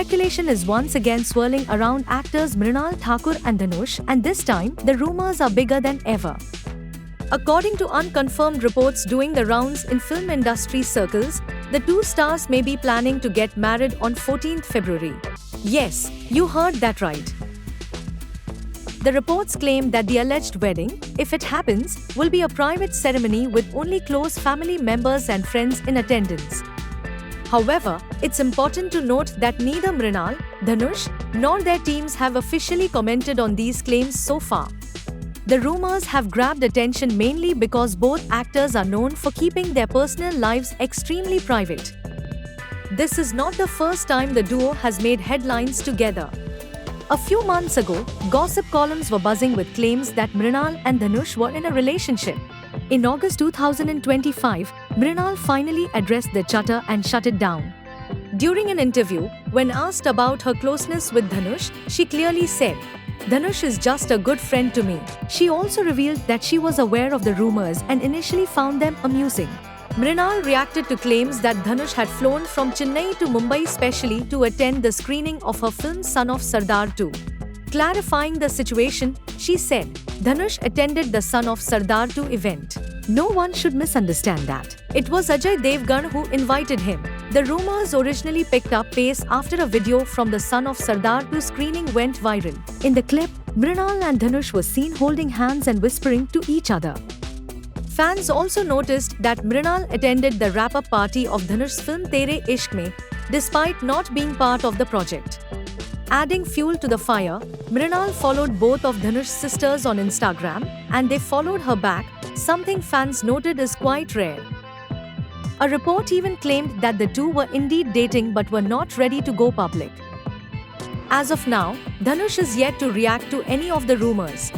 speculation is once again swirling around actors Mrinal Thakur and Dhanush, and this time, the rumors are bigger than ever. According to unconfirmed reports doing the rounds in film industry circles, the two stars may be planning to get married on 14th February. Yes, you heard that right. The reports claim that the alleged wedding, if it happens, will be a private ceremony with only close family members and friends in attendance. However, it's important to note that neither Mrinal, Dhanush, nor their teams have officially commented on these claims so far. The rumors have grabbed attention mainly because both actors are known for keeping their personal lives extremely private. This is not the first time the duo has made headlines together. A few months ago, gossip columns were buzzing with claims that Mrinal and Dhanush were in a relationship. In August 2025, Mrinal finally addressed the chatter and shut it down. During an interview, when asked about her closeness with Dhanush, she clearly said, "Dhanush is just a good friend to me." She also revealed that she was aware of the rumors and initially found them amusing. Mrinal reacted to claims that Dhanush had flown from Chennai to Mumbai specially to attend the screening of her film Son of Sardar 2. Clarifying the situation, she said, "Dhanush attended the Son of Sardar 2 event. No one should misunderstand that. It was Ajay Devgan who invited him." The rumors originally picked up pace after a video from the Son of Sardar 2 screening went viral. In the clip, Mrinal and Dhanush were seen holding hands and whispering to each other. Fans also noticed that Mrinal attended the wrap-up party of Dhanush's film Tere Ishq Mein, despite not being part of the project. Adding fuel to the fire, Mrinal followed both of Dhanush's sisters on Instagram, and they followed her back, something fans noted is quite rare. A report even claimed that the two were indeed dating but were not ready to go public. As of now, Dhanush is yet to react to any of the rumors.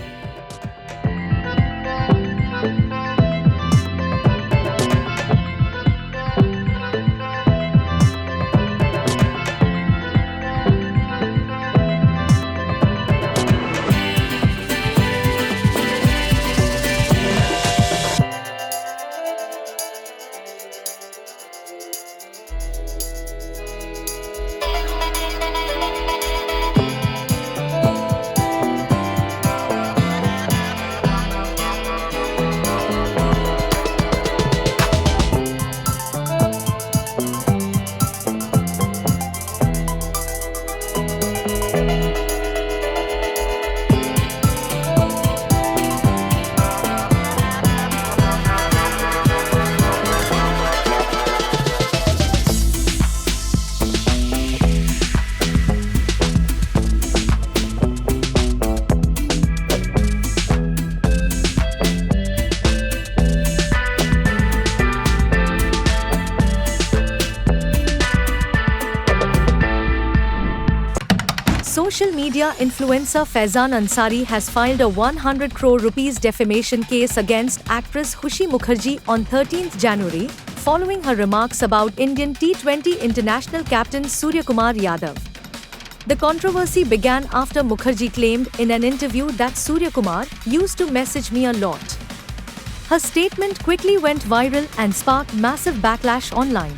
Social media influencer Faizan Ansari has filed a 100 crore rupees defamation case against actress Khushi Mukherjee on 13th January, following her remarks about Indian T20 international captain Suryakumar Yadav. The controversy began after Mukherjee claimed in an interview that Suryakumar used to message me a lot. Her statement quickly went viral and sparked massive backlash online.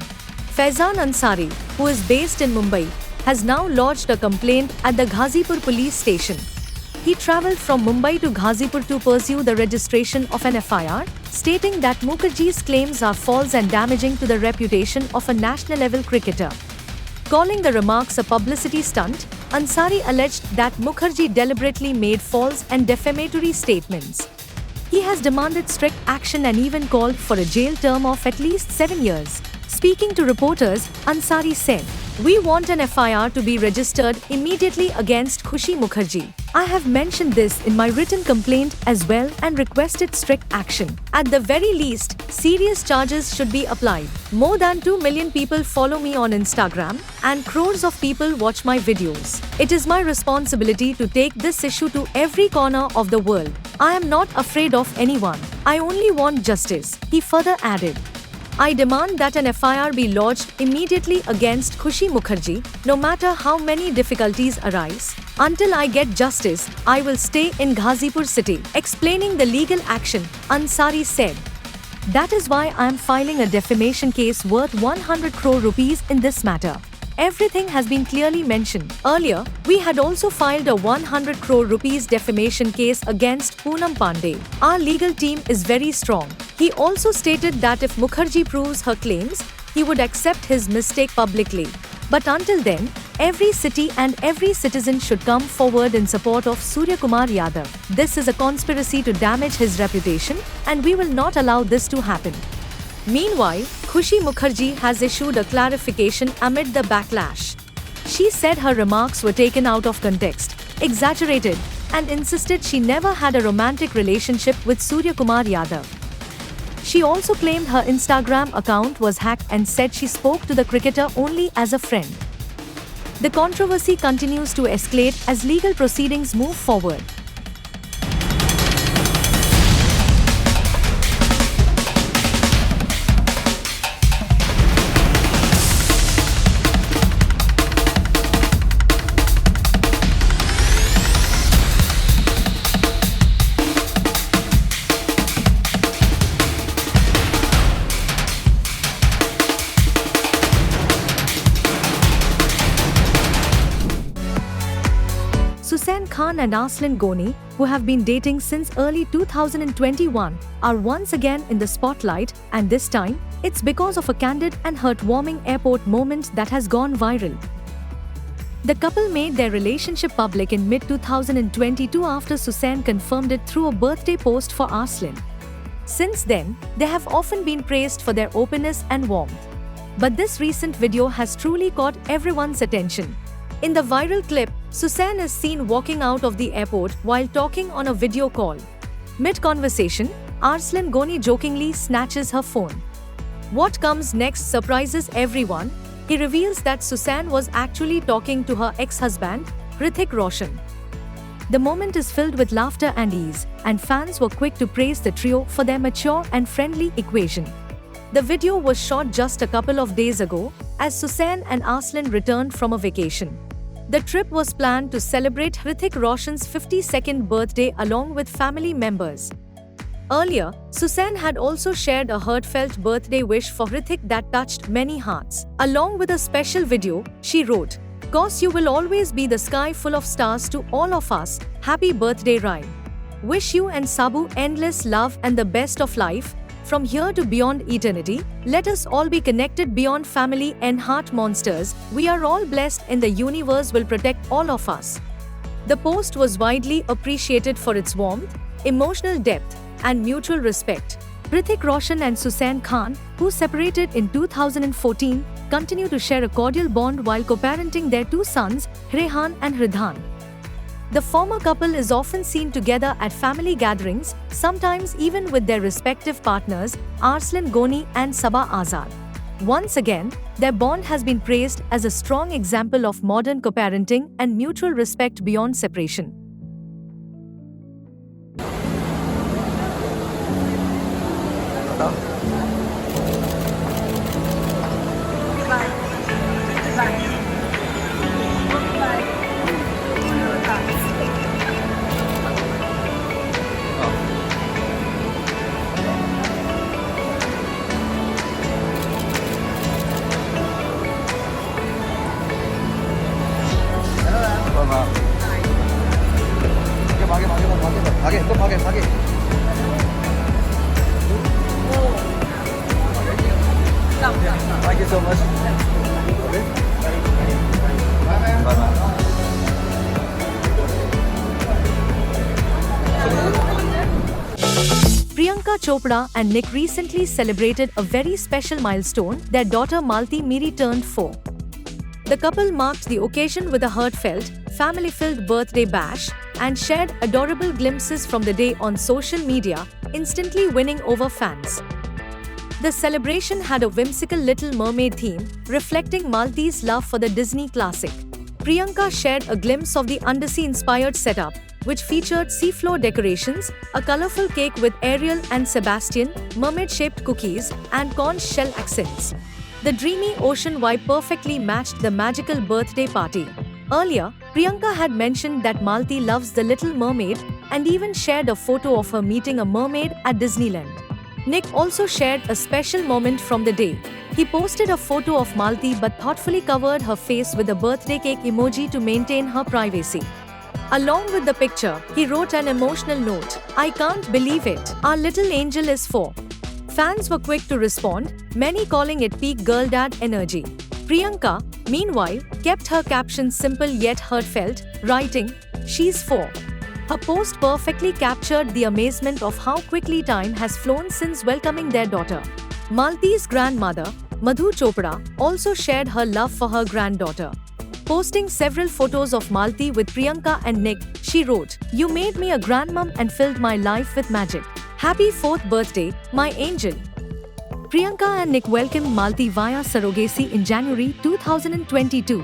Faizan Ansari, who is based in Mumbai, has now lodged a complaint at the Ghazipur police station. He travelled from Mumbai to Ghazipur to pursue the registration of an FIR, stating that Mukherjee's claims are false and damaging to the reputation of a national-level cricketer. Calling the remarks a publicity stunt, Ansari alleged that Mukherjee deliberately made false and defamatory statements. He has demanded strict action and even called for a jail term of at least 7 years. Speaking to reporters, Ansari said, "We want an FIR to be registered immediately against Khushi Mukherjee. I have mentioned this in my written complaint as well and requested strict action. At the very least, serious charges should be applied. More than 2 million people follow me on Instagram, and crores of people watch my videos. It is my responsibility to take this issue to every corner of the world. I am not afraid of anyone. I only want justice," he further added. "I demand that an FIR be lodged immediately against Khushi Mukherjee, no matter how many difficulties arise. Until I get justice, I will stay in Ghazipur city." Explaining the legal action, Ansari said, "That is why I am filing a defamation case worth 100 crore rupees in this matter. Everything has been clearly mentioned. Earlier, we had also filed a 100 crore rupees defamation case against Poonam Pandey. Our legal team is very strong. He also stated that if Mukherjee proves her claims, he would accept his mistake publicly. But until then, every city and every citizen should come forward in support of Surya Kumar Yadav. This is a conspiracy to damage his reputation, and we will not allow this to happen. Meanwhile, Khushi Mukherjee has issued a clarification amid the backlash. She said her remarks were taken out of context, exaggerated, and insisted she never had a romantic relationship with Surya Kumar Yadav. She also claimed her Instagram account was hacked and said she spoke to the cricketer only as a friend. The controversy continues to escalate as legal proceedings move forward. Susain Khan and Arslan Ghoni, who have been dating since early 2021, are once again in the spotlight, and this time, it's because of a candid and heartwarming airport moment that has gone viral. The couple made their relationship public in mid-2022 after Susain confirmed it through a birthday post for Arslan. Since then, they have often been praised for their openness and warmth. But this recent video has truly caught everyone's attention. In the viral clip, Susain is seen walking out of the airport while talking on a video call. Mid-conversation, Arslan Ghoni jokingly snatches her phone. What comes next surprises everyone. He reveals that Susain was actually talking to her ex-husband, Hrithik Roshan. The moment is filled with laughter and ease, and fans were quick to praise the trio for their mature and friendly equation. The video was shot just a couple of days ago, as Susain and Arslan returned from a vacation. The trip was planned to celebrate Hrithik Roshan's 52nd birthday along with family members. Earlier, Susain had also shared a heartfelt birthday wish for Hrithik that touched many hearts. Along with a special video, she wrote, "'Cause you will always be the sky full of stars to all of us, happy birthday Ryan. Wish you and Sabu endless love and the best of life. From here to beyond eternity, let us all be connected beyond family and heart monsters. We are all blessed and the universe will protect all of us." The post was widely appreciated for its warmth, emotional depth, and mutual respect. Hrithik Roshan and Susain Khan, who separated in 2014, continue to share a cordial bond while co-parenting their two sons, Rehan and Hridhan. The former couple is often seen together at family gatherings, sometimes even with their respective partners, Arslan Ghoni and Sabah Azad. Once again, their bond has been praised as a strong example of modern co-parenting and mutual respect beyond separation. भागे Thank you so much. Okay. Bye-bye. Priyanka Chopra and Nick recently celebrated a very special milestone. Their daughter Malti Miri turned 4. The couple marked the occasion with a heartfelt, family-filled birthday bash and shared adorable glimpses from the day on social media, instantly winning over fans. The celebration had a whimsical Little Mermaid theme, reflecting Malti's love for the Disney classic. Priyanka shared a glimpse of the Undersea-inspired setup, which featured seafloor decorations, a colorful cake with Ariel and Sebastian, mermaid-shaped cookies, and conch shell accents. The dreamy ocean vibe perfectly matched the magical birthday party. Earlier, Priyanka had mentioned that Malti loves The Little Mermaid and even shared a photo of her meeting a mermaid at Disneyland. Nick also shared a special moment from the day. He posted a photo of Malti but thoughtfully covered her face with a birthday cake emoji to maintain her privacy. Along with the picture, he wrote an emotional note, "I can't believe it. Our little angel is 4." Fans were quick to respond, many calling it peak girl dad energy. Priyanka, meanwhile, kept her caption simple yet heartfelt, writing, "She's 4." Her post perfectly captured the amazement of how quickly time has flown since welcoming their daughter. Malti's grandmother, Madhu Chopra, also shared her love for her granddaughter. Posting several photos of Malti with Priyanka and Nick, she wrote, "You made me a grandmom and filled my life with magic. Happy 4th birthday, my angel." Priyanka and Nick welcomed Malti via surrogacy in January 2022.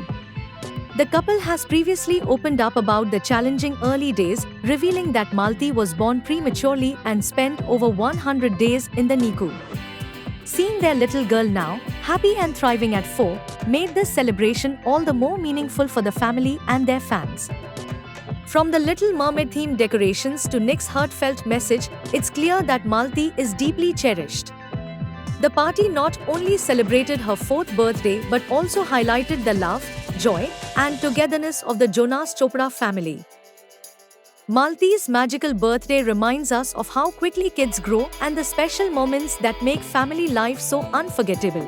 The couple has previously opened up about the challenging early days, revealing that Malti was born prematurely and spent over 100 days in the NICU. Seeing their little girl now, happy and thriving at 4, made this celebration all the more meaningful for the family and their fans. From the Little Mermaid themed decorations to Nick's heartfelt message, it's clear that Malti is deeply cherished. The party not only celebrated her 4th birthday but also highlighted the love, joy, and togetherness of the Jonas Chopra family. Malti's magical birthday reminds us of how quickly kids grow and the special moments that make family life so unforgettable.